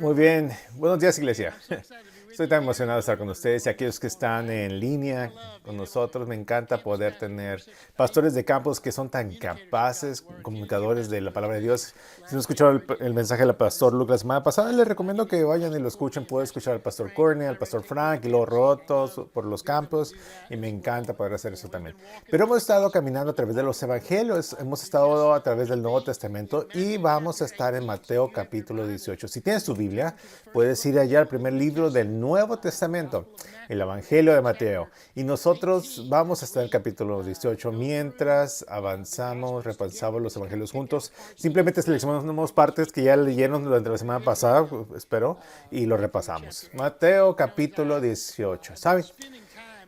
Muy bien, buenos días iglesia. Estoy tan emocionado de estar con ustedes y aquellos que están en línea con nosotros. Me encanta poder tener pastores de campos que son tan capaces, comunicadores de la palabra de Dios. Si no escucharon el mensaje del pastor Lucas la semana pasada, les recomiendo que vayan y lo escuchen. Pueden escuchar al pastor Courtney, al pastor Frank y los rotos por los campos. Y me encanta poder hacer eso también. Pero hemos estado caminando a través de los evangelios, hemos estado a través del Nuevo Testamento y vamos a estar en Mateo capítulo 18. Si tienes tu Biblia, puedes ir allá al primer libro del Nuevo Testamento, el Evangelio de Mateo. Y nosotros vamos a estar en el capítulo 18 mientras avanzamos, repasamos los evangelios juntos. Simplemente seleccionamos partes que ya leyeron durante la semana pasada, espero, y lo repasamos. Mateo capítulo 18. ¿Saben?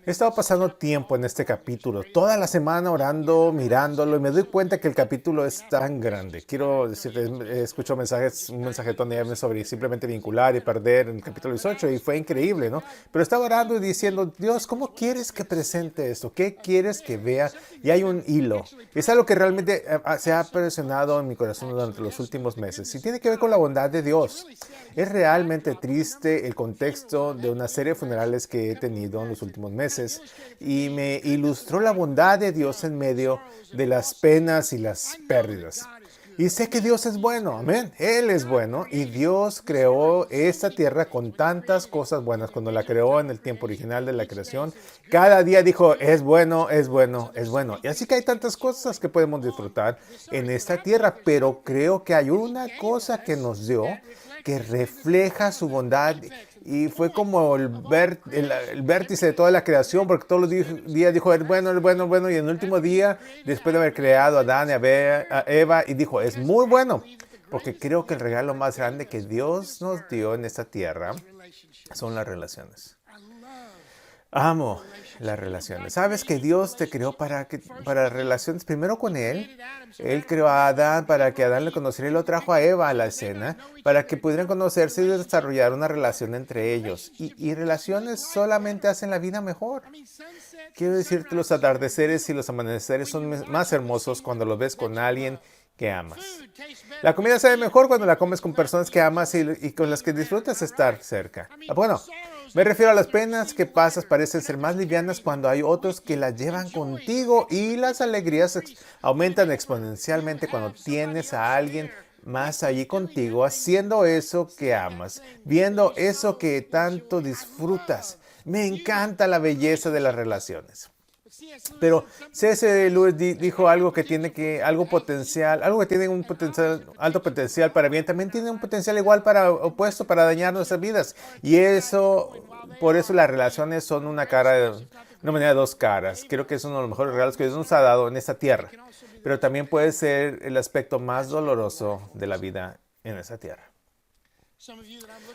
He estado pasando tiempo en este capítulo, toda la semana orando, mirándolo, y me doy cuenta que el capítulo es tan grande. Quiero decirte, escucho mensajes, un mensajetón de sobre simplemente vincular y perder en el capítulo 18, y fue increíble, ¿no? Pero estaba orando y diciendo, Dios, ¿cómo quieres que presente esto? ¿Qué quieres que vea? Y hay un hilo. Es algo que realmente se ha presionado en mi corazón durante los últimos meses, y tiene que ver con la bondad de Dios. Es realmente triste el contexto de una serie de funerales que he tenido en los últimos meses y me ilustró la bondad de Dios en medio de las penas y las pérdidas. Y sé que Dios es bueno, amén. Él es bueno y Dios creó esta tierra con tantas cosas buenas. Cuando la creó en el tiempo original de la creación, cada día dijo, es bueno, es bueno, es bueno. Y así que hay tantas cosas que podemos disfrutar en esta tierra, pero creo que hay una cosa que nos dio que refleja su bondad y fue como el vértice de toda la creación, porque todos los días dijo, es bueno, es bueno, es bueno, y en el último día, después de haber creado a Adán y a Eva, y dijo, es muy bueno, porque creo que el regalo más grande que Dios nos dio en esta tierra son las relaciones. Amo las relaciones. Sabes que Dios te creó para relaciones primero con Él. Él creó a Adán para que Adán le conociera y lo trajo a Eva a la escena para que pudieran conocerse y desarrollar una relación entre ellos. Y relaciones solamente hacen la vida mejor. Quiero decirte, los atardeceres y los amaneceres son más hermosos cuando los ves con alguien que amas. La comida sabe mejor cuando la comes con personas que amas y con las que disfrutas estar cerca. Bueno, me refiero a las penas que pasas parecen ser más livianas cuando hay otros que las llevan contigo y las alegrías aumentan exponencialmente cuando tienes a alguien más allí contigo haciendo eso que amas, viendo eso que tanto disfrutas. Me encanta la belleza de las relaciones. Pero C.S. Lewis dijo algo que tiene algo potencial, algo que tiene un potencial, alto potencial para bien, también tiene un potencial igual para opuesto, para dañar nuestras vidas. Y eso, por eso las relaciones son una manera de dos caras. Creo que es uno de los mejores regalos que Dios nos ha dado en esta tierra. Pero también puede ser el aspecto más doloroso de la vida en esta tierra.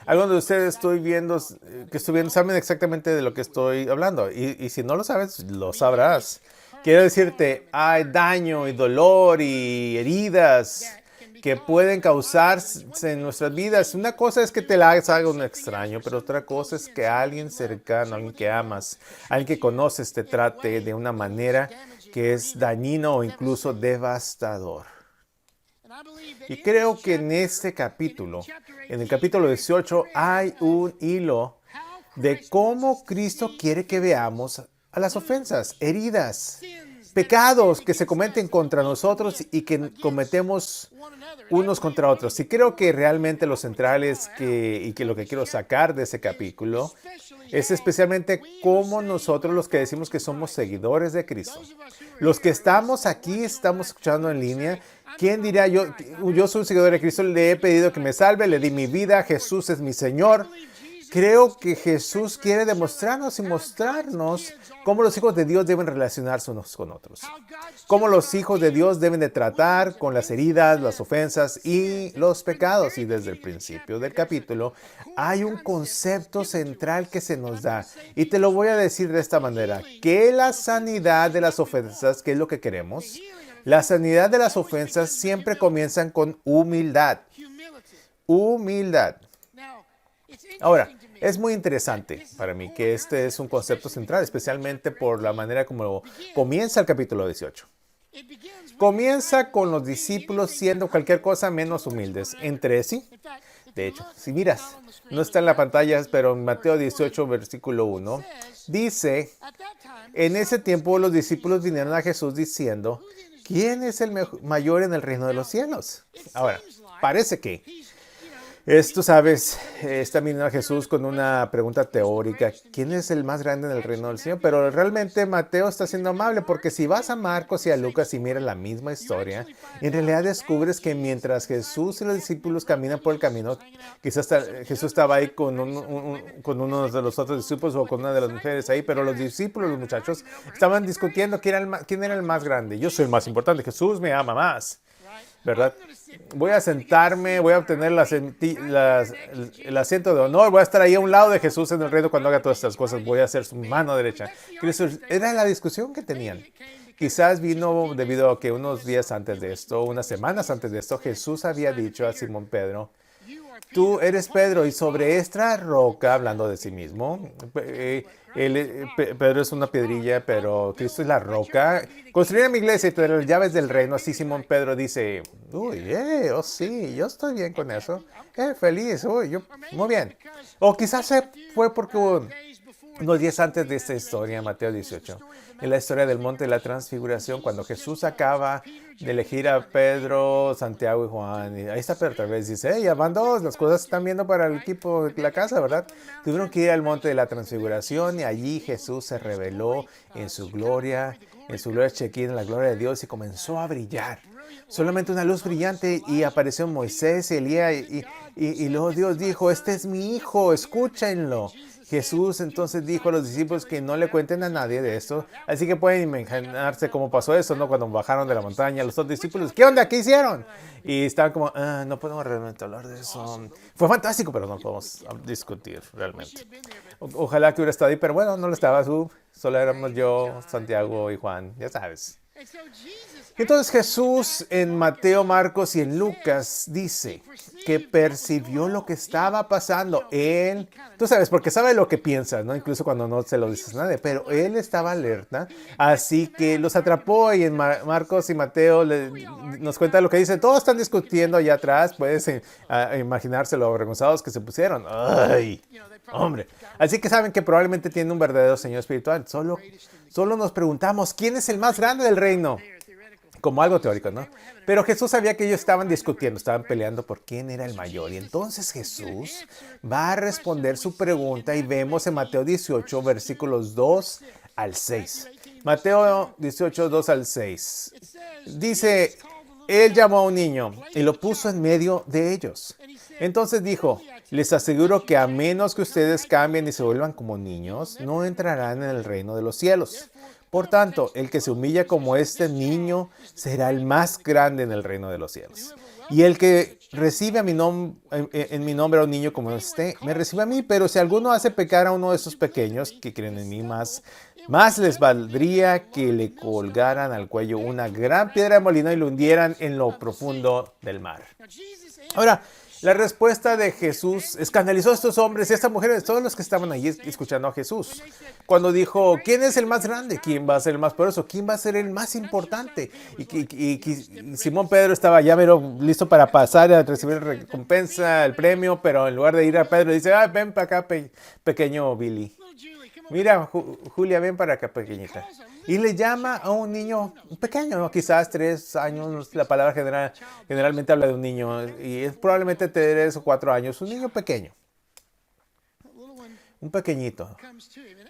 Algunos de ustedes que estoy viendo saben exactamente de lo que estoy hablando. Y si no lo sabes, lo sabrás. Quiero decirte, hay daño y dolor y heridas que pueden causarse en nuestras vidas. Una cosa es que te la haga un extraño, pero otra cosa es que alguien cercano, alguien que amas, alguien que conoces te trate de una manera que es dañino o incluso devastador. Y creo que en este capítulo, en el capítulo 18, hay un hilo de cómo Cristo quiere que veamos a las ofensas, heridas, pecados que se cometen contra nosotros y que cometemos unos contra otros. Y creo que realmente lo central es que lo que quiero sacar de ese capítulo es especialmente cómo nosotros, los que decimos que somos seguidores de Cristo, los que estamos aquí, estamos escuchando en línea, ¿quién dirá yo soy un seguidor de Cristo, le he pedido que me salve, le di mi vida, Jesús es mi Señor? Creo que Jesús quiere demostrarnos y mostrarnos cómo los hijos de Dios deben relacionarse unos con otros. Cómo los hijos de Dios deben de tratar con las heridas, las ofensas y los pecados. Y desde el principio del capítulo hay un concepto central que se nos da. Y te lo voy a decir de esta manera. Que la sanidad de las ofensas, que es lo que queremos, la sanidad de las ofensas siempre comienzan con humildad. Humildad. Ahora, es muy interesante para mí que este es un concepto central, especialmente por la manera como comienza el capítulo 18. Comienza con los discípulos siendo cualquier cosa menos humildes entre sí. De hecho, si miras, no está en la pantalla, pero en Mateo 18, versículo 1, dice, en ese tiempo los discípulos vinieron a Jesús diciendo, ¿quién es el mayor en el reino de los cielos? Ahora, parece que tú sabes, está viniendo a Jesús con una pregunta teórica. ¿Quién es el más grande en el reino del Señor? Pero realmente Mateo está siendo amable porque si vas a Marcos y a Lucas y miras la misma historia, en realidad descubres que mientras Jesús y los discípulos caminan por el camino, quizás Jesús estaba ahí con uno de los otros discípulos o con una de las mujeres ahí, pero los discípulos, los muchachos, estaban discutiendo quién era el más grande. Yo soy el más importante, Jesús me ama más, ¿verdad? Voy a sentarme, voy a obtener el asiento de honor, voy a estar ahí a un lado de Jesús en el reino cuando haga todas estas cosas, voy a ser su mano derecha. Era la discusión que tenían. Quizás vino debido a que unos días antes de esto, unas semanas antes de esto, Jesús había dicho a Simón Pedro, tú eres Pedro y sobre esta roca, hablando de sí mismo, Pedro es una piedrilla, pero Cristo es la roca. Construiré mi iglesia y te daré las llaves del reino. Así Simón Pedro dice, oh sí, yo estoy bien con eso. Feliz, muy bien. O quizás fue porque unos días antes de esta historia, Mateo 18, en la historia del monte de la transfiguración, cuando Jesús acaba de elegir a Pedro, Santiago y Juan, y ahí está Pedro otra vez, dice, ya van dos, las cosas se están viendo para el equipo de la casa, ¿verdad? Tuvieron que ir al monte de la transfiguración y allí Jesús se reveló en su gloria chequín, en la gloria de Dios y comenzó a brillar. Solamente una luz brillante y apareció Moisés y Elías y luego Dios dijo, este es mi hijo, escúchenlo. Jesús entonces dijo a los discípulos que no le cuenten a nadie de esto. Así que pueden imaginarse cómo pasó eso, ¿no? Cuando bajaron de la montaña los otros discípulos, ¿qué onda? ¿Qué hicieron? Y estaban como, no podemos realmente hablar de eso. Fue fantástico, pero no podemos discutir realmente. Ojalá que hubiera estado ahí, pero bueno, no lo estaba. Solo éramos yo, Santiago y Juan, ya sabes. Entonces Jesús en Mateo, Marcos y en Lucas dice que percibió lo que estaba pasando. Él, tú sabes, porque sabe lo que piensas, ¿no? Incluso cuando no se lo dices a nadie, pero él estaba alerta, así que los atrapó y en Marcos y Mateo nos cuenta lo que dice. Todos están discutiendo allá atrás, puedes imaginarse lo avergonzados que se pusieron. ¡Ay! Hombre, así que saben que probablemente tiene un verdadero Señor espiritual. Solo nos preguntamos, ¿quién es el más grande del reino? Como algo teórico, ¿no? Pero Jesús sabía que ellos estaban discutiendo, estaban peleando por quién era el mayor. Y entonces Jesús va a responder su pregunta y vemos en Mateo 18, versículos 2 al 6. Mateo 18, 2 al 6. Dice, él llamó a un niño y lo puso en medio de ellos. Entonces dijo, les aseguro que a menos que ustedes cambien y se vuelvan como niños, no entrarán en el reino de los cielos. Por tanto, el que se humilla como este niño será el más grande en el reino de los cielos. Y el que recibe en mi nombre a un niño como este, me recibe a mí. Pero si alguno hace pecar a uno de esos pequeños que creen en mí, más les valdría que le colgaran al cuello una gran piedra de molino y lo hundieran en lo profundo del mar. Ahora, la respuesta de Jesús escandalizó a estos hombres y a estas mujeres, todos los que estaban allí escuchando a Jesús. Cuando dijo, ¿quién es el más grande? ¿Quién va a ser el más poderoso? ¿Quién va a ser el más importante? Y Simón Pedro estaba ya listo para pasar a recibir la recompensa, el premio, pero en lugar de ir a Pedro, dice, ven para acá, pequeño Billy. Mira, Julia, ven para acá, pequeñita. Y le llama a un niño pequeño, ¿no? Quizás 3 años, la palabra generalmente habla de un niño, y es probablemente 3 o 4 años, un niño pequeño, un pequeñito.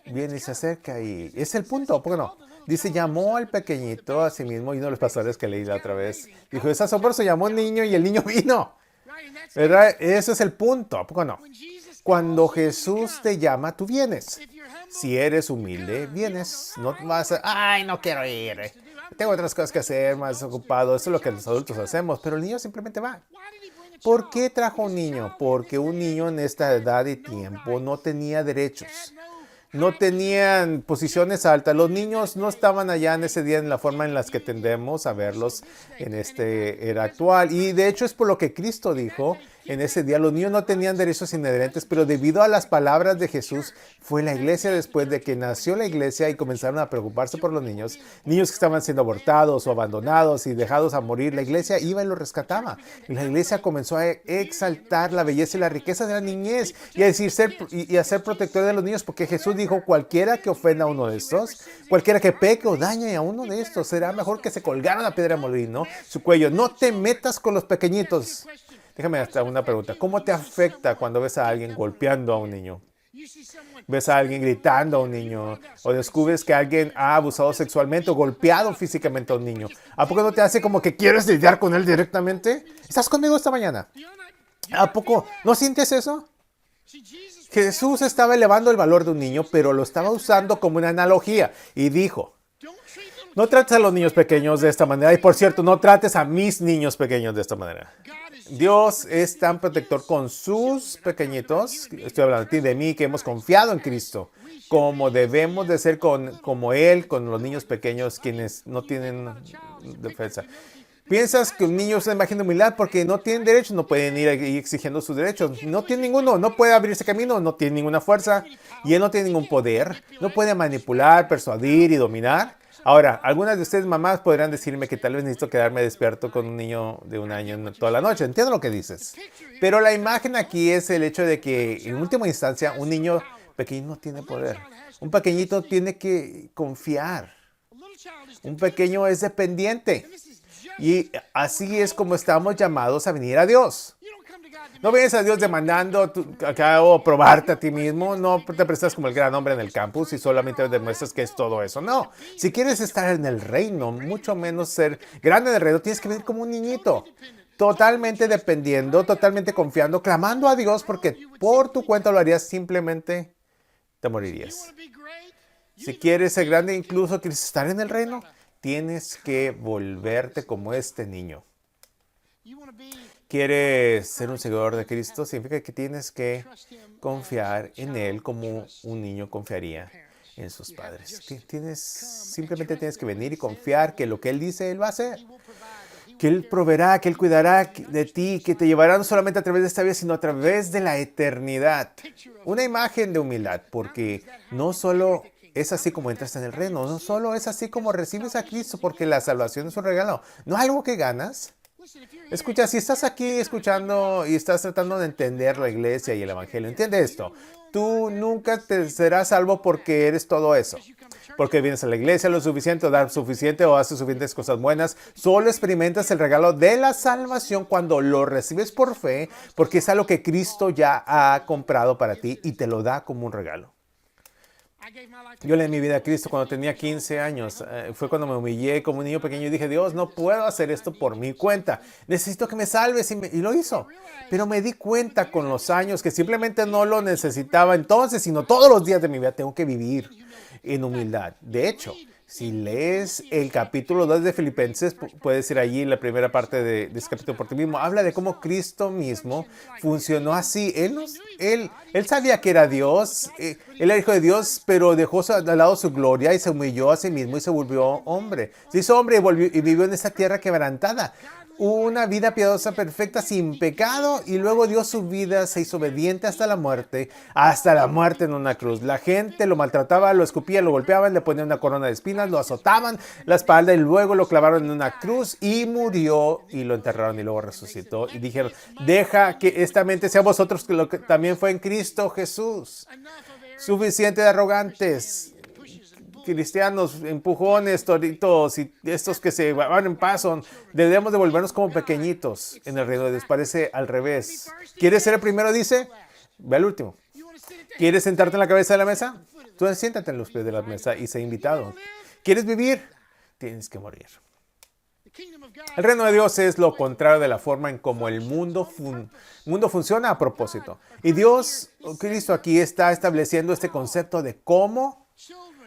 Viene y se acerca y es el punto, ¿por qué no? Dice, llamó al pequeñito a sí mismo, y uno de los pastores que leí la otra vez, dijo, es asombroso, llamó al niño y el niño vino. ¿Verdad? Ese es el punto, ¿por qué no? Cuando Jesús te llama, tú vienes. Si eres humilde, vienes. No vas no quiero ir. Tengo otras cosas que hacer, más ocupado. Eso es lo que los adultos hacemos. Pero el niño simplemente va. ¿Por qué trajo un niño? Porque un niño en esta edad y tiempo no tenía derechos. No tenían posiciones altas. Los niños no estaban allá en ese día en la forma en la que tendemos a verlos en esta era actual. Y de hecho es por lo que Cristo dijo en ese día. Los niños no tenían derechos inherentes, pero debido a las palabras de Jesús, fue la iglesia después de que nació la iglesia y comenzaron a preocuparse por los niños que estaban siendo abortados o abandonados y dejados a morir. La iglesia iba y los rescataba. Y la iglesia comenzó a exaltar la belleza y la riqueza de la niñez y a ser protector de los niños, porque Jesús dijo: cualquiera que ofenda a uno de estos, cualquiera que peque o dañe a uno de estos, será mejor que se colgara la piedra de molino su cuello. No te metas con los pequeñitos. Déjame hasta una pregunta. ¿Cómo te afecta cuando ves a alguien golpeando a un niño? ¿Ves a alguien gritando a un niño? ¿O descubres que alguien ha abusado sexualmente o golpeado físicamente a un niño? ¿A poco no te hace como que quieres lidiar con él directamente? ¿Estás conmigo esta mañana? ¿A poco no sientes eso? Jesús estaba elevando el valor de un niño, pero lo estaba usando como una analogía. Y dijo: no trates a los niños pequeños de esta manera. Y por cierto, no trates a mis niños pequeños de esta manera. Dios es tan protector con sus pequeñitos. Estoy hablando de ti, de mí, que hemos confiado en Cristo. Como debemos de ser como Él, con los niños pequeños, quienes no tienen defensa. Piensas que un niño es una imagen de humildad porque no tienen derechos, no pueden ir exigiendo sus derechos. No tiene ninguno, no puede abrirse camino, no tiene ninguna fuerza y él no tiene ningún poder. No puede manipular, persuadir y dominar. Ahora, algunas de ustedes mamás podrán decirme que tal vez necesito quedarme despierto con un niño de 1 año toda la noche. Entiendo lo que dices. Pero la imagen aquí es el hecho de que, en última instancia, un niño pequeño no tiene poder. Un pequeñito tiene que confiar. Un pequeño es dependiente. Y así es como estamos llamados a venir a Dios. No vienes a Dios demandando o probarte a ti mismo. No te prestas como el gran hombre en el campus y solamente demuestras que es todo eso. No. Si quieres estar en el reino, mucho menos ser grande en el reino, tienes que venir como un niñito. Totalmente dependiendo, totalmente confiando, clamando a Dios, porque por tu cuenta lo harías, simplemente te morirías. Si quieres ser grande, incluso quieres estar en el reino, tienes que volverte como este niño. ¿Quieres ser un seguidor de Cristo? Significa que tienes que confiar en Él como un niño confiaría en sus padres. Simplemente tienes que venir y confiar que lo que Él dice, Él va a hacer. Que Él proveerá, que Él cuidará de ti, que te llevará no solamente a través de esta vida, sino a través de la eternidad. Una imagen de humildad, porque no solo es así como entras en el reino, no solo es así como recibes a Cristo, porque la salvación es un regalo, no algo que ganas. Escucha, si estás aquí escuchando y estás tratando de entender la iglesia y el evangelio, entiende esto. Tú nunca te serás salvo porque eres todo eso. Porque vienes a la iglesia lo suficiente, o dar suficiente, o haces suficientes cosas buenas. Solo experimentas el regalo de la salvación cuando lo recibes por fe, porque es algo que Cristo ya ha comprado para ti y te lo da como un regalo. Yo le di mi vida a Cristo cuando tenía 15 años. Fue cuando me humillé como un niño pequeño y dije: Dios, no puedo hacer esto por mi cuenta. Necesito que me salves. Y lo hizo. Pero me di cuenta con los años que simplemente no lo necesitaba entonces, sino todos los días de mi vida tengo que vivir en humildad. De hecho, si lees el capítulo 2 de Filipenses, puedes ir allí en la primera parte de ese capítulo por ti mismo. Habla de cómo Cristo mismo funcionó así. Él sabía que era Dios, él era hijo de Dios, pero dejó al lado su gloria y se humilló a sí mismo y se volvió hombre. Se hizo hombre y vivió en esta tierra quebrantada. Una vida piadosa, perfecta, sin pecado, y luego dio su vida, se hizo obediente hasta la muerte en una cruz. La gente lo maltrataba, lo escupía, lo golpeaban, le ponían una corona de espinas, lo azotaban la espalda y luego lo clavaron en una cruz y murió y lo enterraron y luego resucitó. Y dijeron: deja que esta mente sea vosotros, que lo que también fue en Cristo Jesús. Suficiente de arrogantes, cristianos, empujones, toritos y estos que se van en paso. Debemos de volvernos como pequeñitos en el reino de Dios. Parece al revés. ¿Quieres ser el primero? Dice, ve al último. ¿Quieres sentarte en la cabeza de la mesa? Tú siéntate en los pies de la mesa y sé invitado. ¿Quieres vivir? Tienes que morir. El reino de Dios es lo contrario de la forma en cómo el mundo funciona a propósito. Y Dios, Cristo, aquí está estableciendo este concepto de cómo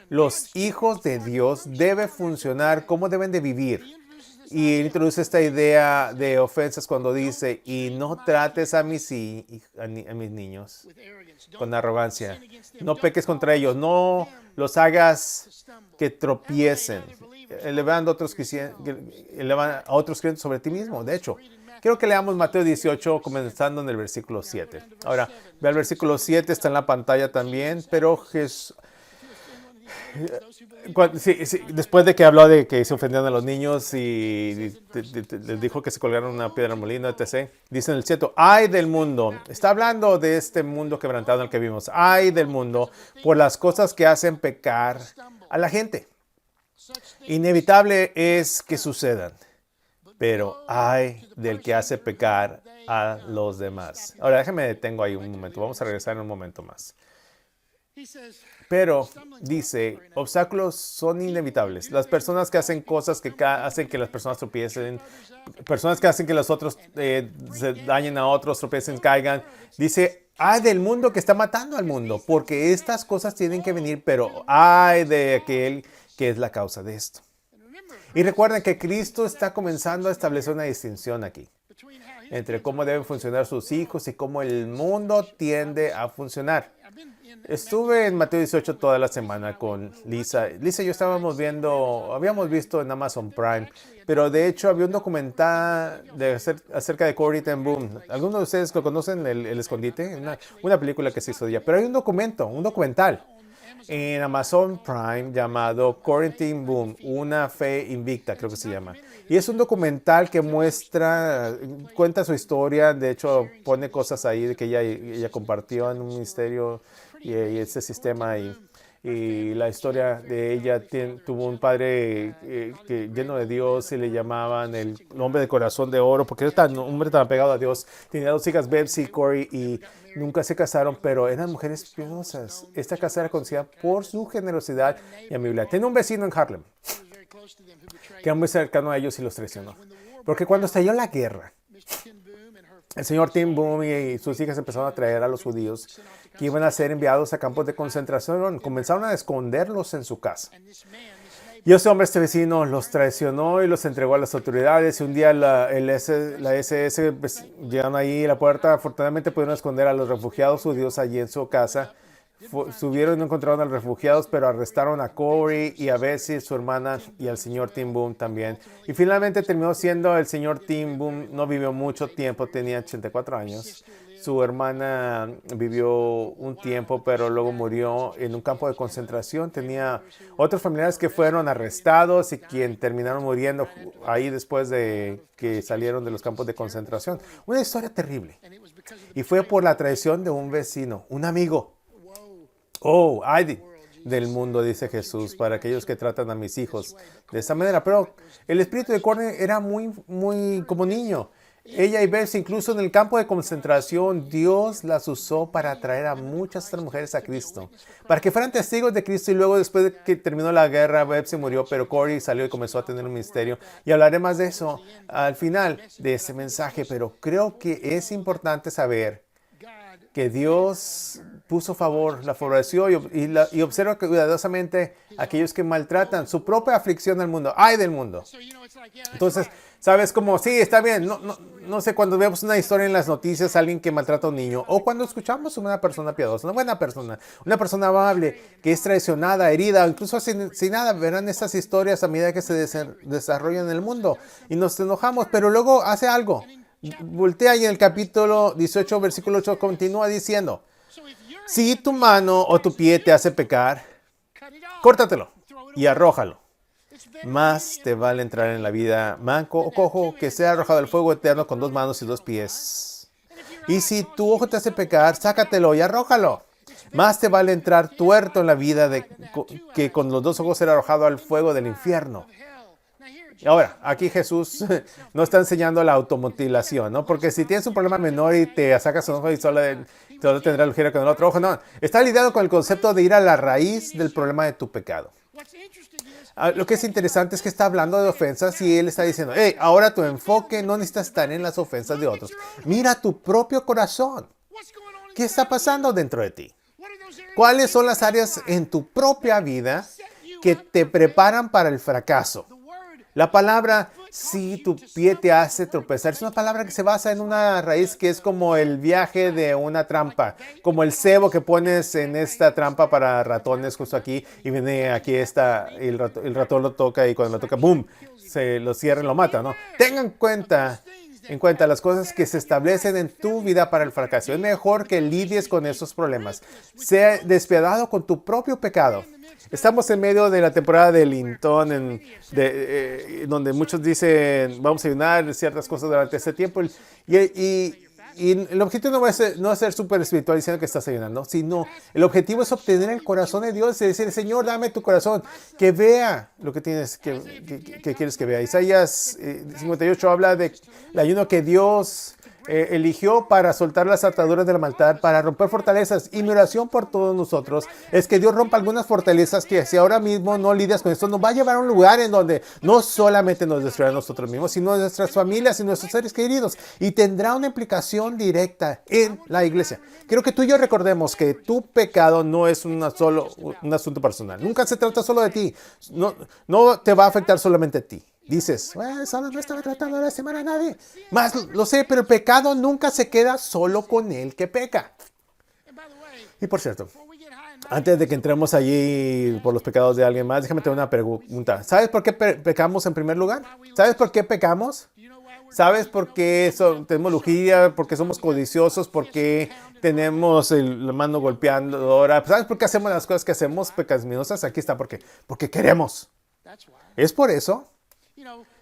los hijos de Dios deben funcionar, cómo deben de vivir. Y introduce esta idea de ofensas cuando dice: y no trates a mis niños con arrogancia. No peques contra ellos, no los hagas que tropiecen, elevando a otros creyentes sobre ti mismo. De hecho, Quiero que leamos Mateo 18, comenzando en el versículo 7. Ahora, ve al versículo 7, está en la pantalla también, pero Jesús... Después de que habló de que se ofendían a los niños y les dijo que se colgaron una piedra molino, etc. Dice en el 7, ay del mundo. Está hablando de este mundo quebrantado en el que vivimos. Ay del mundo por las cosas que hacen pecar a la gente. Inevitable es que sucedan, pero ay del que hace pecar a los demás. Ahora déjame detengo ahí un momento. Vamos a regresar en un momento más. Pero dice, obstáculos son inevitables. Las personas que hacen cosas que hacen que las personas tropiecen, personas que hacen que los otros se dañen a otros, tropiecen, caigan. Dice, ay del mundo que está matando al mundo, porque estas cosas tienen que venir, pero ay de aquel que es la causa de esto. Y recuerden que Cristo está comenzando a establecer una distinción aquí entre cómo deben funcionar sus hijos y cómo el mundo tiende a funcionar. Estuve en Mateo 18 toda la semana con Lisa. Lisa y yo habíamos visto en Amazon Prime, pero de hecho había un documental acerca de Corrie ten Boom. ¿Algunos de ustedes lo conocen, El Escondite? Una película que se hizo de ella. Pero hay un documental en Amazon Prime llamado Corrie ten Boom, Una fe invicta, creo que se llama. Y es un documental que cuenta su historia. De hecho, pone cosas ahí de que ella compartió en un ministerio y este sistema. Y la historia de ella tuvo un padre lleno de Dios y le llamaban el hombre de corazón de oro porque era un hombre tan apegado a Dios. Tenía 2 hijas, Betsy y Corrie, y nunca se casaron, pero eran mujeres piadosas. Esta casa era conocida por su generosidad y amabilidad. Tenía un vecino en Harlem que era muy cercano a ellos y los traicionó. Porque cuando estalló la guerra, el señor Ten Boom y sus hijas empezaron a traer a los judíos que iban a ser enviados a campos de concentración. Comenzaron a esconderlos en su casa. Y este vecino, los traicionó y los entregó a las autoridades. Y un día la SS llegaron ahí a la puerta. Afortunadamente pudieron esconder a los refugiados judíos allí en su casa. Subieron y no encontraron a los refugiados, pero arrestaron a Corrie y a Bessie, su hermana, y al señor Ten Boom también. Y finalmente terminó siendo el señor Ten Boom. No vivió mucho tiempo, tenía 84 años. Su hermana vivió un tiempo, pero luego murió en un campo de concentración. Tenía otros familiares que fueron arrestados y quien terminaron muriendo ahí después de que salieron de los campos de concentración. Una historia terrible. Y fue por la traición de un vecino, un amigo. Oh, ay del mundo, dice Jesús, para aquellos que tratan a mis hijos de esa manera. Pero el espíritu de Corrie era muy como niño. Ella y Betsy, incluso en el campo de concentración, Dios las usó para atraer a muchas otras mujeres a Cristo, para que fueran testigos de Cristo. Y luego, después de que terminó la guerra, Betsy murió, pero Corrie salió y comenzó a tener un ministerio. Y hablaré más de eso al final de este mensaje, pero creo que es importante saber que Dios puso la favoreció y observa cuidadosamente a aquellos que maltratan su propia aflicción al mundo. ¡Ay del mundo! Entonces, ¿sabes cómo? Sí, está bien. No sé, cuando vemos una historia en las noticias, alguien que maltrata a un niño, o cuando escuchamos a una persona piadosa, una buena persona, una persona amable, que es traicionada, herida, o incluso sin nada, verán estas historias a medida que se desarrollan en el mundo. Y nos enojamos, pero luego hace algo. Voltea y en el capítulo 18, versículo 8, continúa diciendo, si tu mano o tu pie te hace pecar, córtatelo y arrójalo. Más te vale entrar en la vida manco o cojo que sea arrojado al fuego eterno con 2 manos y 2 pies. Y si tu ojo te hace pecar, sácatelo y arrójalo. Más te vale entrar tuerto en la vida que con los 2 ojos ser arrojado al fuego del infierno. Ahora, aquí Jesús no está enseñando la automutilación, ¿no? Porque si tienes un problema menor y te sacas un ojo y solo tendrás ligero con el otro ojo, no. Está lidiado con el concepto de ir a la raíz del problema de tu pecado. Lo que es interesante es que está hablando de ofensas y él está diciendo, hey, ahora tu enfoque no necesita estar en las ofensas de otros. Mira tu propio corazón. ¿Qué está pasando dentro de ti? ¿Cuáles son las áreas en tu propia vida que te preparan para el fracaso? La palabra, si tu pie te hace tropezar, es una palabra que se basa en una raíz que es como el viaje de una trampa, como el cebo que pones en esta trampa para ratones justo aquí, y viene aquí el ratón lo toca y cuando lo toca, ¡boom!, se lo cierra y lo mata, ¿no? Tengan en cuenta en cuenta las cosas que se establecen en tu vida para el fracaso. Es mejor que lidies con esos problemas. Sea despiadado con tu propio pecado. Estamos en medio de la temporada de Lintón, donde muchos dicen, vamos a ayunar ciertas cosas durante este tiempo. Y el objetivo no es ser súper espiritual diciendo que estás ayunando, sino el objetivo es obtener el corazón de Dios y decir, Señor, dame tu corazón, que vea lo que tienes, que quieres que vea. Isaías 58 habla del ayuno que Dios eligió para soltar las ataduras de la maldad, para romper fortalezas. Y mi oración por todos nosotros es que Dios rompa algunas fortalezas que si ahora mismo no lidias con esto, nos va a llevar a un lugar en donde no solamente nos destruirá a nosotros mismos, sino a nuestras familias y nuestros seres queridos. Y tendrá una implicación directa en la iglesia. Quiero que tú y yo recordemos que tu pecado no es un asunto personal. Nunca se trata solo de ti. No te va a afectar solamente a ti. Dices, solo no estaba tratando de lastimar a nadie. Más lo sé, pero el pecado nunca se queda solo con el que peca. Y por cierto, antes de que entremos allí por los pecados de alguien más, déjame tener una pregunta. ¿Sabes por qué pecamos en primer lugar? ¿Sabes por qué pecamos? ¿Sabes por qué tenemos lujuria? ¿Por qué somos codiciosos? ¿Por qué tenemos la mano golpeadora? ¿Sabes por qué hacemos las cosas que hacemos pecaminosas? Aquí está, ¿por qué? Porque queremos. Es por eso.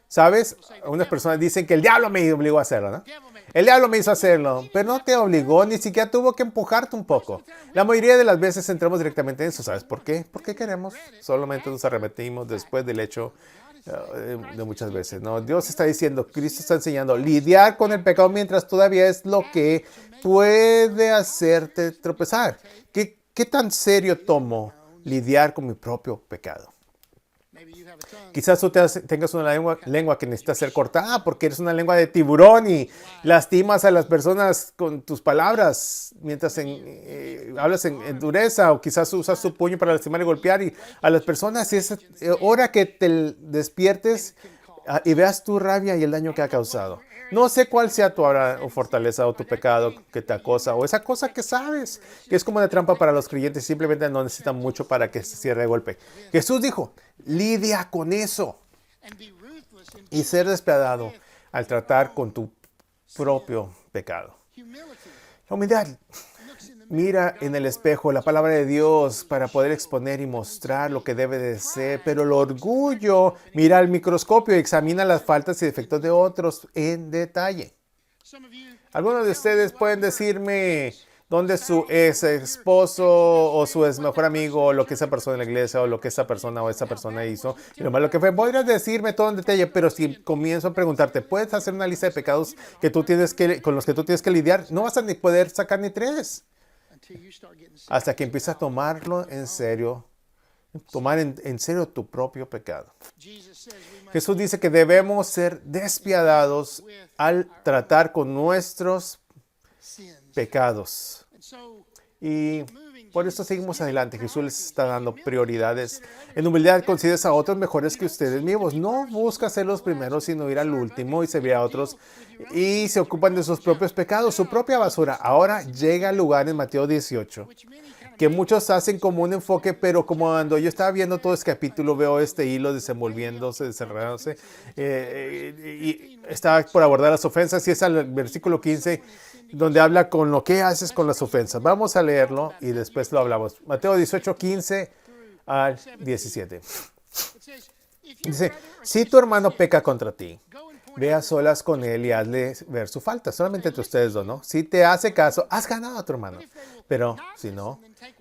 ¿Sabes? Unas personas dicen que el diablo me obligó a hacerlo, ¿no? El diablo me hizo hacerlo, pero no te obligó, ni siquiera tuvo que empujarte un poco. La mayoría de las veces entramos directamente en eso. ¿Sabes por qué? Porque queremos. Solamente nos arrepentimos después del hecho de muchas veces, ¿no? Dios está diciendo, Cristo está enseñando, lidiar con el pecado mientras todavía es lo que puede hacerte tropezar. ¿Qué tan serio tomo lidiar con mi propio pecado? Quizás tú tengas una lengua que necesita ser cortada porque eres una lengua de tiburón y lastimas a las personas con tus palabras mientras hablas en dureza, o quizás usas tu puño para lastimar y golpear a las personas. Y es hora que te despiertes y veas tu rabia y el daño que ha causado. No sé cuál sea tu fortaleza o tu pecado que te acosa, o esa cosa que sabes que es como una trampa para los creyentes, simplemente no necesitan mucho para que se cierre de golpe. Jesús dijo, lidia con eso y ser despiadado al tratar con tu propio pecado. La humildad. Mira en el espejo la palabra de Dios para poder exponer y mostrar lo que debe de ser, pero el orgullo mira al microscopio y examina las faltas y defectos de otros en detalle. Algunos de ustedes pueden decirme dónde su ex esposo o su ex mejor amigo, o lo que esa persona en la iglesia, o lo que esa persona o esa persona hizo, y lo malo que fue. Podrías decirme todo en detalle, pero si comienzo a preguntarte, ¿puedes hacer una lista de pecados con los que tú tienes que lidiar? No vas a ni poder sacar ni 3. Hasta que empiezas a tomarlo en serio, tomar en serio tu propio pecado. Jesús dice que debemos ser despiadados al tratar con nuestros pecados. Y por eso seguimos adelante. Jesús les está dando prioridades. En humildad consideres a otros mejores que ustedes mismos. No busca ser los primeros, sino ir al último y servir a otros. Y se ocupan de sus propios pecados, su propia basura. Ahora llega al lugar en Mateo 18, que muchos hacen como un enfoque, pero como cuando yo estaba viendo todo este capítulo, veo este hilo desenvolviéndose, desarrollándose. Y está por abordar las ofensas, y es al versículo 15, donde habla con lo que haces con las ofensas. Vamos a leerlo y después lo hablamos. Mateo 18, 15 al 17. Dice, si tu hermano peca contra ti, ve a solas con él y hazle ver su falta. Solamente entre ustedes dos, ¿no? Si te hace caso, has ganado a tu hermano. Pero si no,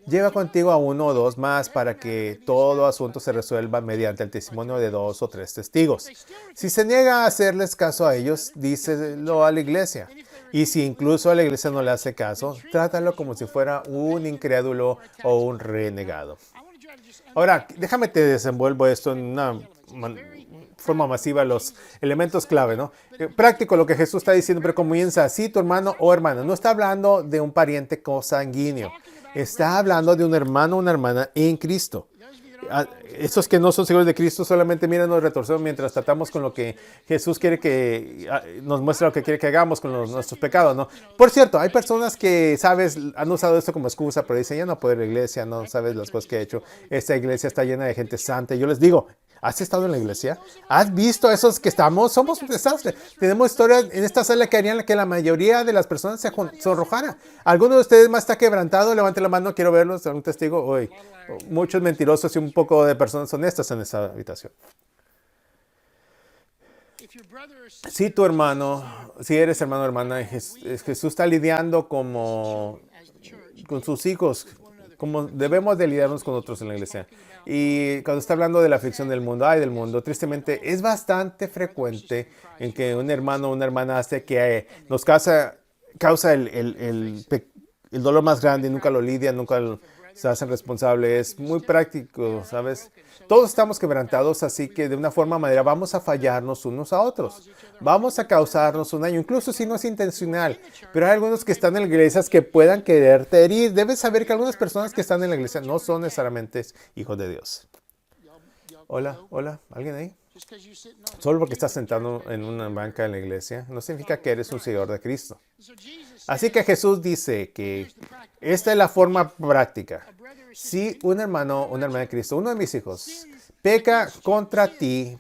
lleva contigo a 1 o 2 más para que todo asunto se resuelva mediante el testimonio de 2 o 3 testigos. Si se niega a hacerles caso a ellos, díselo a la iglesia. Y si incluso a la iglesia no le hace caso, trátalo como si fuera un incrédulo o un renegado. Ahora, déjame te desenvuelvo esto en una forma masiva, los elementos clave, ¿no? Práctico lo que Jesús está diciendo, pero comienza así: tu hermano o hermana. No está hablando de un pariente consanguíneo. Está hablando de un hermano o una hermana en Cristo. Estos que no son seguidores de Cristo solamente miran los retorcidos mientras tratamos con lo que Jesús quiere que nos muestra, lo que quiere que hagamos con nuestros pecados, ¿no? Por cierto, hay personas que, sabes, han usado esto como excusa, pero dicen, ya no puedo ir a la iglesia, no sabes las cosas que he hecho. Esta iglesia está llena de gente santa. Y yo les digo, ¿Has estado en la iglesia? ¿Has visto a esos que estamos? Somos un desastre. Tenemos historias en esta sala que harían que la mayoría de las personas se sonrojara. ¿Alguno de ustedes más está quebrantado? Levante la mano, quiero verlos. Un testigo. Hoy, muchos mentirosos y un poco de personas honestas en esta habitación. Si tu hermano, si eres hermano o hermana, Jesús está lidiando con sus hijos, como debemos de lidiarnos con otros en la iglesia. Y cuando está hablando de la aflicción del mundo, del mundo, tristemente es bastante frecuente en que un hermano o una hermana hace que nos causa el dolor más grande, nunca lo lidian, nunca se hacen responsables. Es muy práctico, ¿sabes? Todos estamos quebrantados, así que de una forma o manera vamos a fallarnos unos a otros. Vamos a causarnos un daño, incluso si no es intencional. Pero hay algunos que están en la iglesia que puedan quererte herir. Debes saber que algunas personas que están en la iglesia no son necesariamente hijos de Dios. Hola, ¿alguien ahí? Solo porque estás sentado en una banca en la iglesia no significa que eres un seguidor de Cristo. Así que Jesús dice que esta es la forma práctica. Si un hermano o una hermana de Cristo, uno de mis hijos, peca contra ti,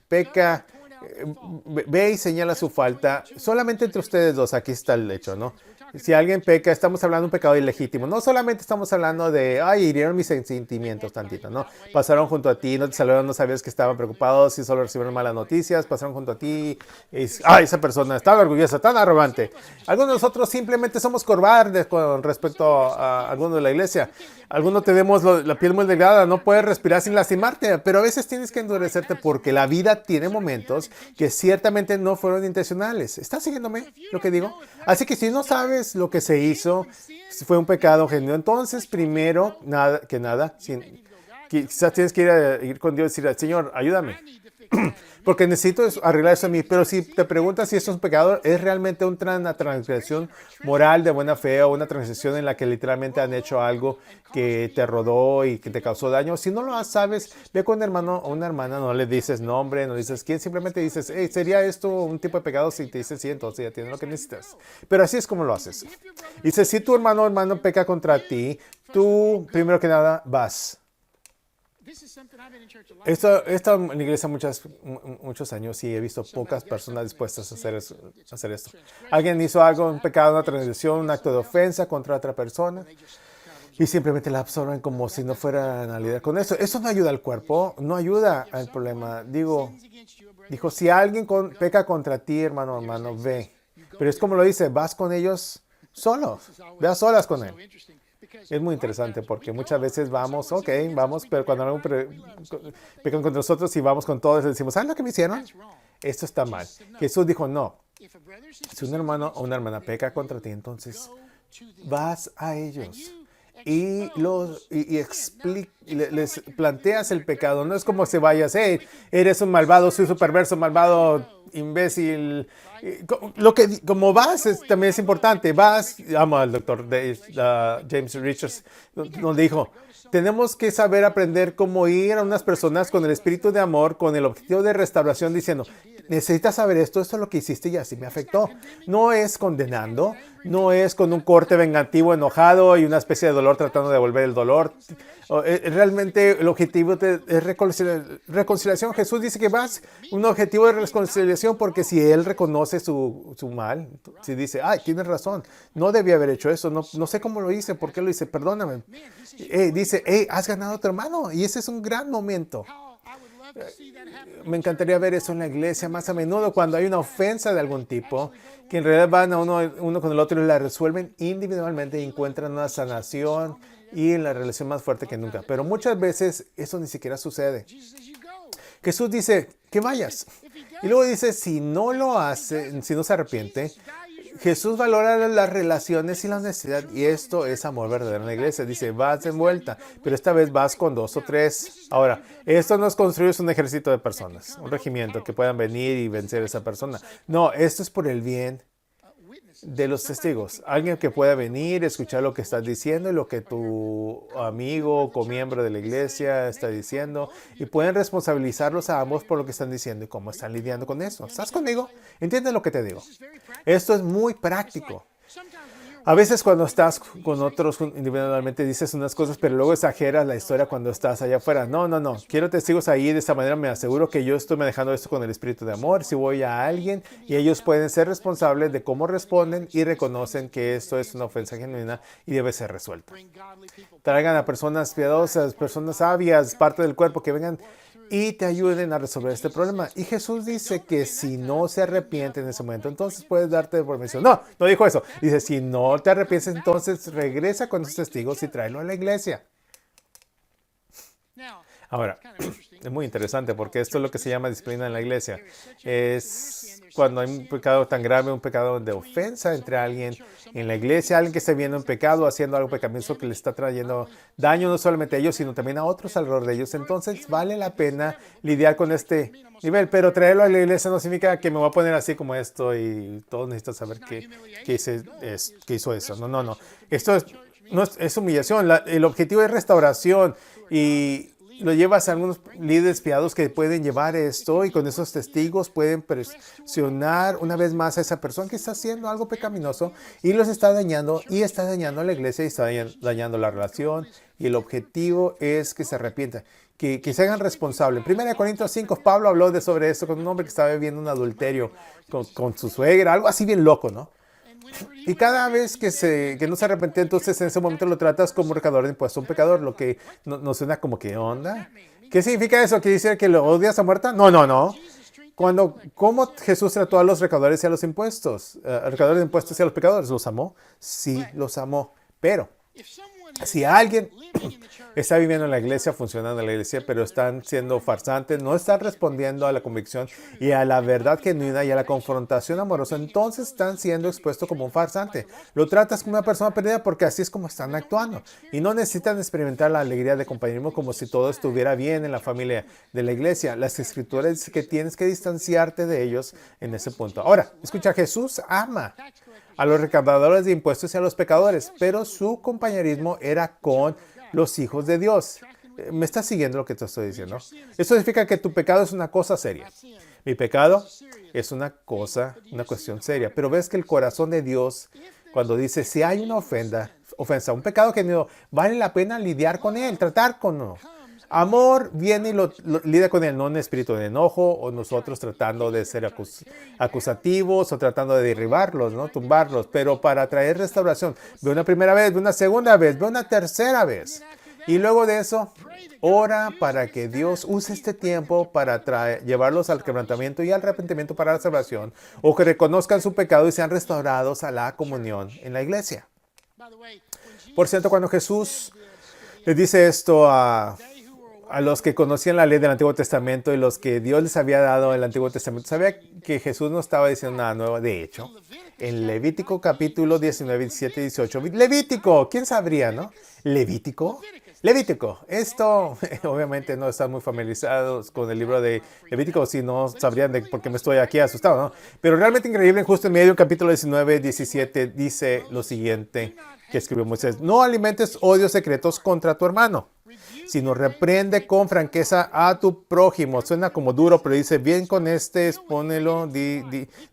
ve y señala su falta, solamente entre ustedes dos, aquí está el hecho, ¿no? Si alguien peca, estamos hablando de un pecado ilegítimo. No solamente estamos hablando de, hirieron mis sentimientos tantito, ¿no? Pasaron junto a ti, no te saludaron, no sabías que estaban preocupados, y solo recibieron malas noticias, pasaron junto a ti, esa persona está orgullosa, tan arrogante. Algunos de nosotros simplemente somos cobardes con respecto a algunos de la iglesia. Algunos tenemos la piel muy delgada, no puedes respirar sin lastimarte, pero a veces tienes que endurecerte porque la vida tiene momentos que ciertamente no fueron intencionales. ¿Estás siguiéndome lo que digo? Así que si no sabes lo que se hizo, si fue un pecado genuino, entonces primero, quizás tienes que ir con Dios y decir, Señor, ayúdame. Porque necesito arreglar eso a mí. Pero si te preguntas si eso es un pecado, es realmente una transgresión moral de buena fe o una transgresión en la que literalmente han hecho algo que te rodó y que te causó daño. Si no lo sabes, ve con un hermano o una hermana, no le dices nombre, no dices quién, simplemente dices, ¿sería esto un tipo de pecado? Si te dice sí, entonces ya tienes lo que necesitas. Pero así es como lo haces. Dice, si tu hermano o hermano peca contra ti, tú, primero que nada, vas. He estado en la iglesia muchos años y he visto pocas personas dispuestas a hacer esto. Alguien hizo algo, un pecado, una transgresión, un acto de ofensa contra otra persona y simplemente la absorben como si no fueran a lidiar con eso. Eso no ayuda al cuerpo, no ayuda al problema. Dijo, si alguien peca contra ti, hermano, ve. Pero es como lo dice, vas con ellos solos, ve a solas con él. Es muy interesante porque muchas veces vamos, pero cuando alguien pecan contra nosotros y vamos con todos y decimos, ¿saben lo que me hicieron? Esto está mal. Jesús dijo, no. Si un hermano o una hermana peca contra ti, entonces vas a ellos y les planteas el pecado. No es como si vayas, eres un malvado, soy un perverso, malvado, imbécil. Como vas, también es importante. Amo al doctor James Richards, donde dijo, tenemos que saber aprender cómo ir a unas personas con el espíritu de amor, con el objetivo de restauración, diciendo, necesitas saber esto es lo que hiciste y así me afectó. No es condenando, no es con un corte vengativo enojado y una especie de dolor tratando de devolver el dolor. Realmente el objetivo es reconciliación. Jesús dice que vas un objetivo de reconciliación porque si él reconoce su mal, si dice, tienes razón, no debía haber hecho eso, no sé cómo lo hice, por qué lo hice, perdóname. Dice, has ganado a tu hermano y ese es un gran momento. Me encantaría ver eso en la iglesia más a menudo cuando hay una ofensa de algún tipo, que en realidad van a uno con el otro y la resuelven individualmente y encuentran una sanación y en la relación más fuerte que nunca. Pero muchas veces eso ni siquiera sucede. Jesús dice que vayas. Y luego dice, si no lo hace, si no se arrepiente, Jesús valora las relaciones y la honestidad, y esto es amor verdadero en la iglesia. Dice, vas de vuelta, pero esta vez vas con 2 o 3. Ahora, esto no es construir un ejército de personas, un regimiento que puedan venir y vencer a esa persona. No, esto es por el bien de los testigos. Alguien que pueda venir, escuchar lo que estás diciendo y lo que tu amigo o comiembro de la iglesia está diciendo, y pueden responsabilizarlos a ambos por lo que están diciendo y cómo están lidiando con eso. ¿Estás conmigo? ¿Entiendes lo que te digo? Esto es muy práctico. A veces cuando estás con otros individualmente dices unas cosas, pero luego exageras la historia cuando estás allá afuera. No, no, no. Quiero testigos ahí. De esta manera me aseguro que yo estoy manejando esto con el espíritu de amor. Si voy a alguien y ellos pueden ser responsables de cómo responden y reconocen que esto es una ofensa genuina y debe ser resuelta. Traigan a personas piadosas, personas sabias, parte del cuerpo que vengan y te ayuden a resolver este problema. Y Jesús dice que si no se arrepiente en ese momento, entonces puedes darte permiso. No, no dijo eso. Dice, si no te arrepientes, entonces regresa con los testigos y tráelo a la iglesia. Ahora, es muy interesante porque esto es lo que se llama disciplina en la iglesia. Es cuando hay un pecado tan grave, un pecado de ofensa entre alguien en la iglesia, alguien que esté viendo un pecado, haciendo algo pecaminoso que le está trayendo daño no solamente a ellos, sino también a otros alrededor de ellos. Entonces vale la pena lidiar con este nivel, pero traerlo a la iglesia no significa que me voy a poner así como esto y todos necesitan saber que hizo eso. No, no, no. Esto es humillación. El objetivo es restauración y lo llevas a algunos líderes piadosos que pueden llevar esto y con esos testigos pueden presionar una vez más a esa persona que está haciendo algo pecaminoso y los está dañando y está dañando a la iglesia y está dañando la relación y el objetivo es que se arrepientan, que se hagan responsables. En 1 Corintios 5, Pablo habló sobre esto con un hombre que estaba viviendo un adulterio con su suegra, algo así bien loco, ¿no? Y cada vez que no se arrepiente, entonces en ese momento lo tratas como recaudador de impuestos, un pecador, lo que no suena como que onda. ¿Qué significa eso? ¿Quiere decir que lo odias a muerta? No, no, no. ¿Cómo Jesús trató a los recaudadores y a los impuestos? Recaudadores de impuestos y a los pecadores, ¿los amó? Sí, los amó. Pero si alguien está viviendo en la iglesia, funcionando en la iglesia, pero están siendo farsantes, no están respondiendo a la convicción y a la verdad genuina y a la confrontación amorosa, entonces están siendo expuestos como un farsante. Lo tratas como una persona perdida porque así es como están actuando. Y no necesitan experimentar la alegría de compañerismo como si todo estuviera bien en la familia de la iglesia. Las escrituras dicen que tienes que distanciarte de ellos en ese punto. Ahora, escucha, Jesús ama a los recaudadores de impuestos y a los pecadores, pero su compañerismo era con los hijos de Dios. ¿Me estás siguiendo lo que te estoy diciendo? Eso significa que tu pecado es una cosa seria. Mi pecado es una cuestión seria. Pero ves que el corazón de Dios, cuando dice, si hay una ofensa, un pecado que no vale la pena lidiar con él, tratar con él. Amor viene y lo lidia con él, no en espíritu de enojo o nosotros tratando de ser acusativos o tratando de derribarlos, ¿no? Tumbarlos, pero para traer restauración. Ve una primera vez, ve una segunda vez, ve una tercera vez. Y luego de eso, ora para que Dios use este tiempo para llevarlos al quebrantamiento y al arrepentimiento para la salvación o que reconozcan su pecado y sean restaurados a la comunión en la iglesia. Por cierto, cuando Jesús le dice esto a los que conocían la ley del Antiguo Testamento y los que Dios les había dado el Antiguo Testamento, sabía que Jesús no estaba diciendo nada nuevo. De hecho, en Levítico capítulo 19, 17 y 18, Levítico, ¿quién sabría, no? Levítico. Esto, obviamente no están muy familiarizados con el libro de Levítico, si no sabrían de por qué me estoy aquí asustado, ¿no? Pero realmente increíble, justo en medio, en capítulo 19, 17, dice lo siguiente que escribió Moisés: no alimentes odios secretos contra tu hermano, sino reprende con franqueza a tu prójimo. Suena como duro, pero dice, bien con este, expónelo,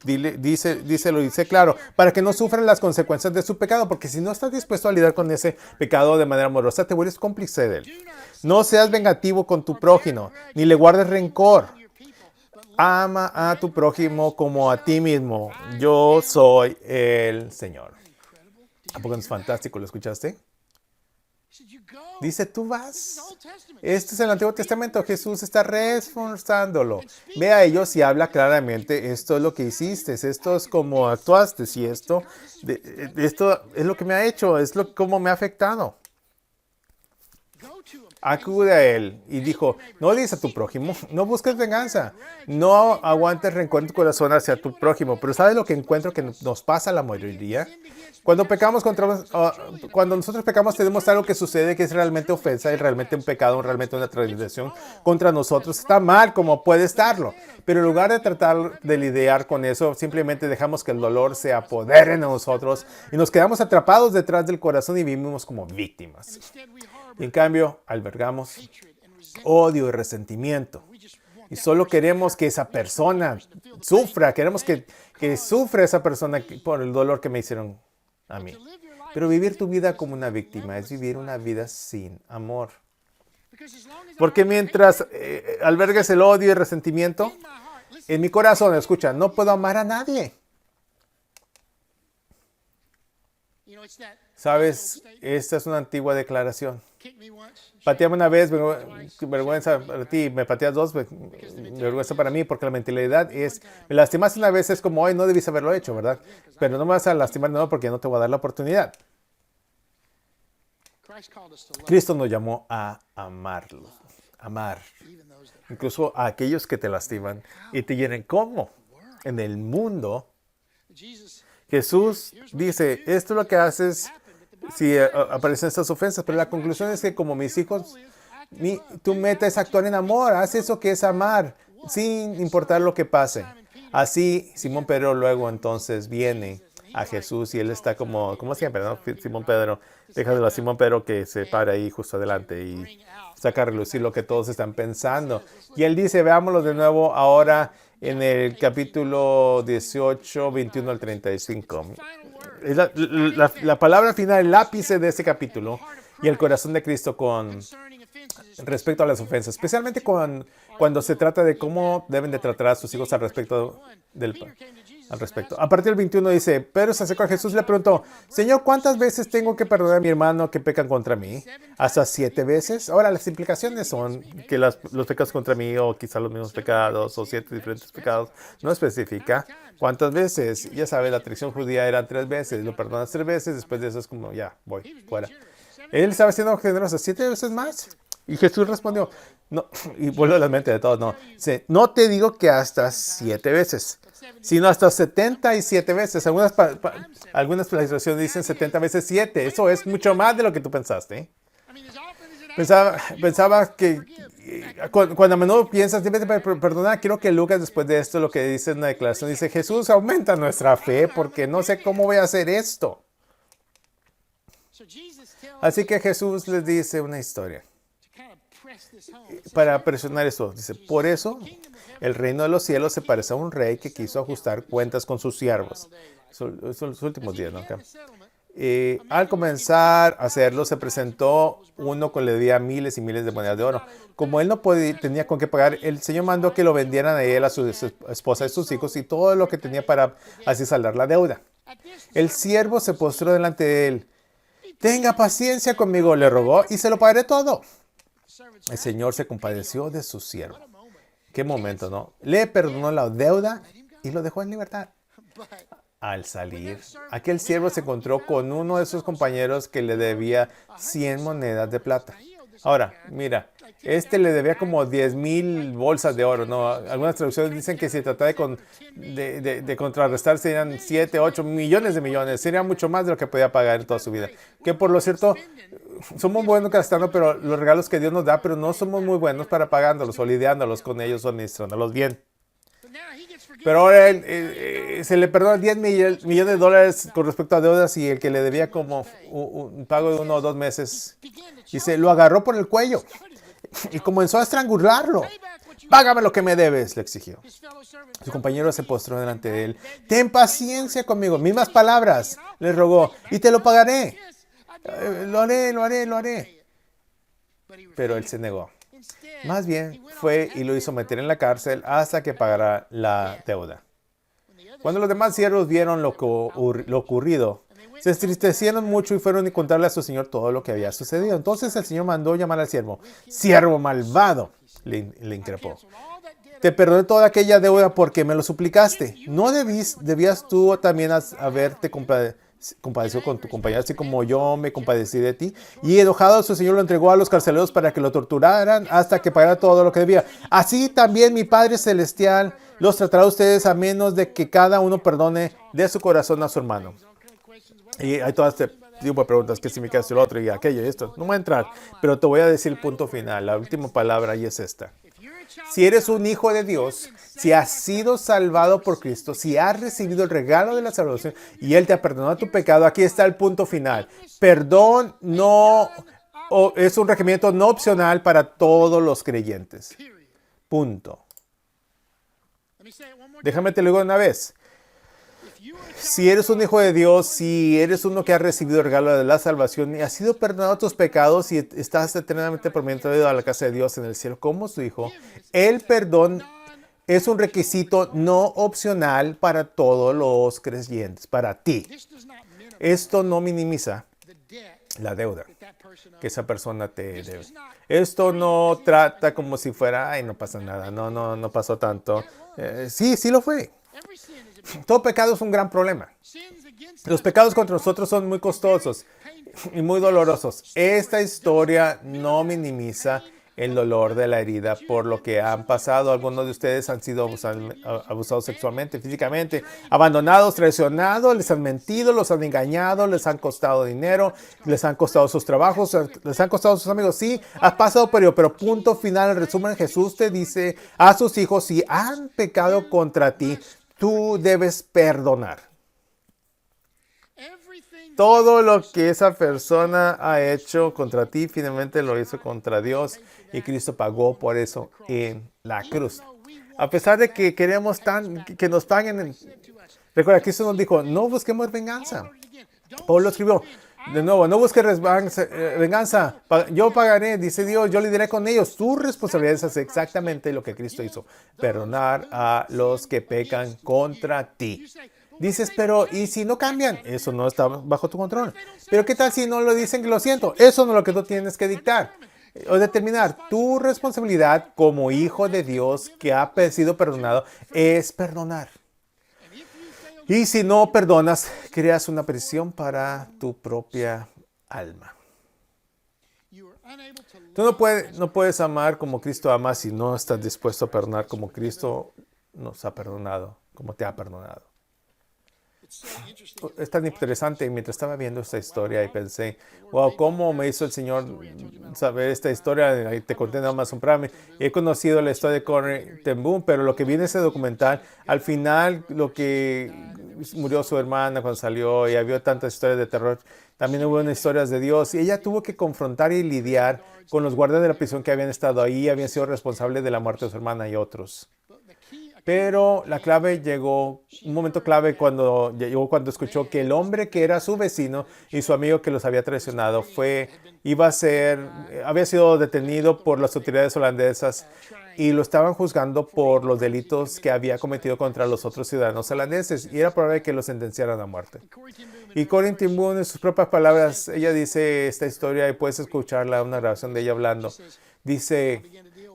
díselo, dice claro, para que no sufran las consecuencias de su pecado, porque si no estás dispuesto a lidiar con ese pecado de manera amorosa, te vuelves cómplice de él. No seas vengativo con tu prójimo, ni le guardes rencor. Ama a tu prójimo como a ti mismo. Yo soy el Señor. ¿A poco no es fantástico? ¿Lo escuchaste? Dice, tú vas. Este es el Antiguo Testamento. Jesús está reforzándolo. Ve a ellos y habla claramente. Esto es lo que hiciste. Esto es como actuaste. Y esto es lo que me ha hecho. Es cómo me ha afectado. Acude a él y dijo, no odies a tu prójimo, no busques venganza, no aguantes rencor en tu corazón hacia tu prójimo. Pero ¿sabes lo que encuentro que nos pasa la mayoría? Cuando nosotros pecamos tenemos algo que sucede que es realmente ofensa, es realmente un pecado, realmente una transgresión contra nosotros. Está mal como puede estarlo, pero en lugar de tratar de lidiar con eso, simplemente dejamos que el dolor se apodere en nosotros y nos quedamos atrapados detrás del corazón y vivimos como víctimas. Y en cambio, albergamos odio y resentimiento. Y solo queremos que esa persona sufra. Queremos que sufra esa persona por el dolor que me hicieron. a mí. Pero vivir tu vida como una víctima es vivir una vida sin amor. Porque mientras albergues el odio y el resentimiento, en mi corazón, escucha, no puedo amar a nadie. ¿Sabes? Esta es una antigua declaración. Pateame una vez, vergüenza para ti. Me pateas dos, vergüenza para mí, porque la mentalidad es, me lastimaste una vez, es como, hoy no debiste haberlo hecho, ¿verdad? Pero no me vas a lastimar de nuevo porque no te voy a dar la oportunidad. Cristo nos llamó a amarlo, amar, incluso a aquellos que te lastiman y te hieren. ¿Cómo? En el mundo, Jesús dice, esto es lo que haces si aparecen estas ofensas, pero la conclusión es que como mis hijos, tu meta es actuar en amor, haz eso que es amar, sin importar lo que pase. Así Simón Pedro luego entonces viene a Jesús y él está como siempre, ¿no? Simón Pedro, déjalo a Simón Pedro que se para ahí justo adelante y saca a relucir lo que todos están pensando. Y él dice, veámoslo de nuevo ahora en el capítulo 18, 21 al 35. Es la palabra final, el ápice de este capítulo y el corazón de Cristo con respecto a las ofensas, especialmente cuando se trata de cómo deben de tratar a sus hijos al respecto. A partir del 21 dice, Pedro se acercó a Jesús y le preguntó, Señor, ¿cuántas veces tengo que perdonar a mi hermano que pecan contra mí? ¿Hasta 7 veces? Ahora, las implicaciones son que los pecados contra mí, o quizá los mismos pecados, o 7 diferentes pecados, no especifica cuántas veces. Ya sabes, la tradición judía era 3 veces, lo perdonas 3 veces, después de eso es como, ya, voy, fuera. Él estaba siendo generoso, 7 veces más. Y Jesús respondió, no, y vuelve a la mente de todos, no. Dice, no te digo que hasta 7 veces, sino hasta 77 veces. Algunas traducciones dicen 70 veces 7. Eso es mucho más de lo que tú pensaste. Pensaba que cuando a menudo piensas, debes de perdonar. Quiero que Lucas, después de esto, lo que dice en la declaración, dice, Jesús, aumenta nuestra fe porque no sé cómo voy a hacer esto. Así que Jesús les dice una historia para presionar esto. Dice, por eso el reino de los cielos se parece a un rey que quiso ajustar cuentas con sus siervos. Son los últimos días, ¿no? Al comenzar a hacerlo, se presentó uno que le debía miles y miles de monedas de oro. Como él no tenía con qué pagar, el Señor mandó que lo vendieran a él, a su esposa y sus hijos y todo lo que tenía para así saldar la deuda. El siervo se postró delante de él. Tenga paciencia conmigo, le rogó, y se lo pagaré todo. El Señor se compadeció de su siervo. Qué momento, ¿no? Le perdonó la deuda y lo dejó en libertad. Al salir, aquel siervo se encontró con uno de sus compañeros que le debía 100 monedas de plata. Ahora, mira, le debía como 10,000 bolsas de oro, ¿no? Algunas traducciones dicen que si trataba de contrarrestar serían 7, 8 millones de millones. Sería mucho más de lo que podía pagar en toda su vida. Que por lo cierto, somos buenos gastando pero los regalos que Dios nos da, pero no somos muy buenos para pagándolos o lidiándolos con ellos o administrándolos bien. Pero ahora se le perdona 10 millones de dólares con respecto a deudas y el que le debía como un pago de 1 o 2 meses. Y se lo agarró por el cuello y comenzó a estrangularlo. Págame lo que me debes, le exigió. Su compañero se postró delante de él. Ten paciencia conmigo, mismas palabras, le rogó, y te lo pagaré. Lo haré. Pero él se negó. Más bien, fue y lo hizo meter en la cárcel hasta que pagara la deuda. Cuando los demás siervos vieron lo ocurrido, se entristecieron mucho y fueron a contarle a su señor todo lo que había sucedido. Entonces el señor mandó llamar al siervo. Siervo malvado, le increpó. Te perdoné toda aquella deuda porque me lo suplicaste. ¿No debías tú también haberte compadecido con tu compañero, así como yo me compadecí de ti? Y enojado, su señor lo entregó a los carceleros para que lo torturaran hasta que pagara todo lo que debía. Así también mi Padre Celestial los tratará a ustedes, a menos de que cada uno perdone de su corazón a su hermano. Y hay todo este tipo de preguntas, que si me quedas el otro y aquello y esto. No voy a entrar, pero te voy a decir el punto final. La última palabra y es esta. Si eres un hijo de Dios, si has sido salvado por Cristo, si has recibido el regalo de la salvación y Él te ha perdonado tu pecado, aquí está el punto final. Perdón es un requerimiento no opcional para todos los creyentes. Punto. Déjame te lo digo una vez. Si eres un hijo de Dios, si eres uno que ha recibido el regalo de la salvación y has sido perdonado de tus pecados y estás eternamente prometido a la casa de Dios en el cielo como su hijo, el perdón es un requisito no opcional para todos los creyentes, para ti. Esto no minimiza la deuda que esa persona te debe. Esto no trata como si fuera, ay, no pasa nada, no pasó tanto. Sí lo fue. Todo pecado es un gran problema. Los pecados contra nosotros son muy costosos y muy dolorosos. Esta historia no minimiza el dolor de la herida por lo que han pasado. Algunos de ustedes han sido abusados sexualmente, físicamente, abandonados, traicionados, les han mentido, los han engañado, les han costado dinero, les han costado sus trabajos, les han costado sus amigos. Sí, has pasado por ello, pero punto final, en resumen, Jesús te dice a sus hijos, si han pecado contra ti, tú debes perdonar. Todo lo que esa persona ha hecho contra ti, finalmente lo hizo contra Dios y Cristo pagó por eso en la cruz. A pesar de que queremos que nos paguen, recuerda, Cristo nos dijo, no busquemos venganza. Pablo escribió, de nuevo, no busques venganza, yo pagaré, dice Dios, yo lidiaré con ellos. Tu responsabilidad es hacer exactamente lo que Cristo hizo, perdonar a los que pecan contra ti. Dices, pero ¿y si no cambian? Eso no está bajo tu control. Pero ¿qué tal si no lo dicen que lo siento? Eso no es lo que tú tienes que dictar o determinar. Tu responsabilidad como hijo de Dios que ha sido perdonado es perdonar. Y si no perdonas, creas una prisión para tu propia alma. Tú no puedes amar como Cristo ama si no estás dispuesto a perdonar como Cristo nos ha perdonado, como te ha perdonado. Es tan interesante. Mientras estaba viendo esta historia y pensé, wow, ¿cómo me hizo el Señor saber esta historia? Te conté en Amazon Prime. He conocido la historia de Corrie ten Boom, pero lo que vi en ese documental, al final, lo que murió su hermana cuando salió y había tantas historias de terror, también hubo unas historias de Dios. Y ella tuvo que confrontar y lidiar con los guardias de la prisión que habían estado ahí, habían sido responsables de la muerte de su hermana y otros. Pero la clave llegó, un momento clave cuando escuchó que el hombre que era su vecino y su amigo que los había traicionado había sido detenido por las autoridades holandesas y lo estaban juzgando por los delitos que había cometido contra los otros ciudadanos holandeses y era probable que lo sentenciaran a muerte. Y Corrie ten Boom, en sus propias palabras, ella dice esta historia y puedes escucharla, una grabación de ella hablando. Dice,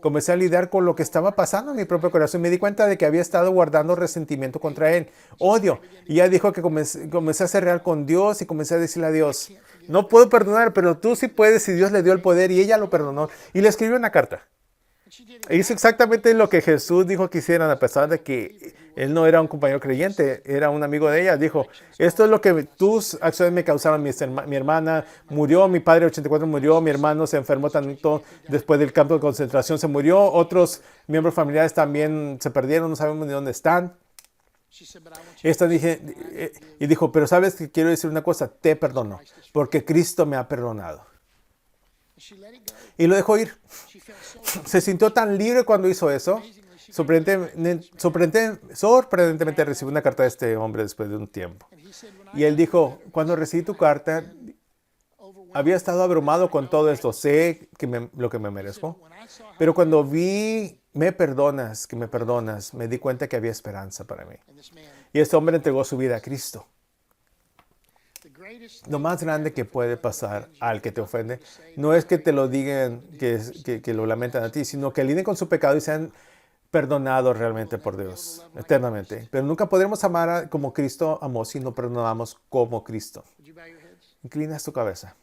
comencé a lidiar con lo que estaba pasando en mi propio corazón. Me di cuenta de que había estado guardando resentimiento contra él, odio. Y ella dijo que comencé a ser real con Dios y comencé a decirle a Dios, no puedo perdonar, pero tú sí puedes, y Dios le dio el poder y ella lo perdonó. Y le escribió una carta. E hizo exactamente lo que Jesús dijo que hicieran, a pesar de que él no era un compañero creyente, era un amigo de ella. Dijo, esto es lo que tus acciones me causaron. Mi hermana murió, mi padre 84 murió, mi hermano se enfermó tanto después del campo de concentración, se murió. Otros miembros familiares también se perdieron, no sabemos ni dónde están. Y dijo, pero sabes que quiero decir una cosa, te perdono, porque Cristo me ha perdonado. Y lo dejó ir. Se sintió tan libre cuando hizo eso. Sorprendentemente recibió una carta de este hombre después de un tiempo. Y él dijo, cuando recibí tu carta, había estado abrumado con todo esto. Sé lo que me merezco. Pero cuando vi, me perdonas, me di cuenta que había esperanza para mí. Y este hombre entregó su vida a Cristo. Lo más grande que puede pasar al que te ofende no es que te lo digan, que lo lamentan a ti, sino que lidien con su pecado y sean perdonados realmente por Dios, eternamente. Pero nunca podremos amar como Cristo amó si no perdonamos como Cristo. Inclinas tu cabeza.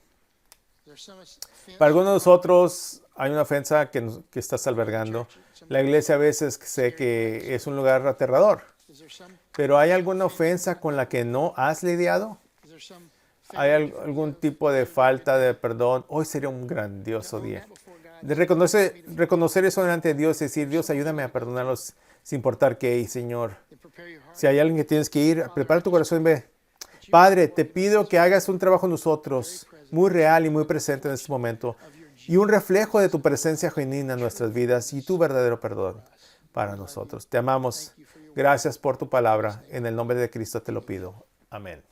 Para algunos de nosotros hay una ofensa que estás albergando. La iglesia a veces sé que es un lugar aterrador. Pero ¿hay alguna ofensa con la que no has lidiado? ¿Hay algún tipo de falta de perdón? Hoy sería un grandioso día. De reconocer eso delante de Dios y decir, Dios, ayúdame a perdonarlos sin importar qué, Señor. Si hay alguien que tienes que ir, prepara tu corazón y ve. Padre, te pido que hagas un trabajo en nosotros muy real y muy presente en este momento y un reflejo de tu presencia genuina en nuestras vidas y tu verdadero perdón. para nosotros. Te amamos. Gracias por tu palabra. En el nombre de Cristo te lo pido. Amén.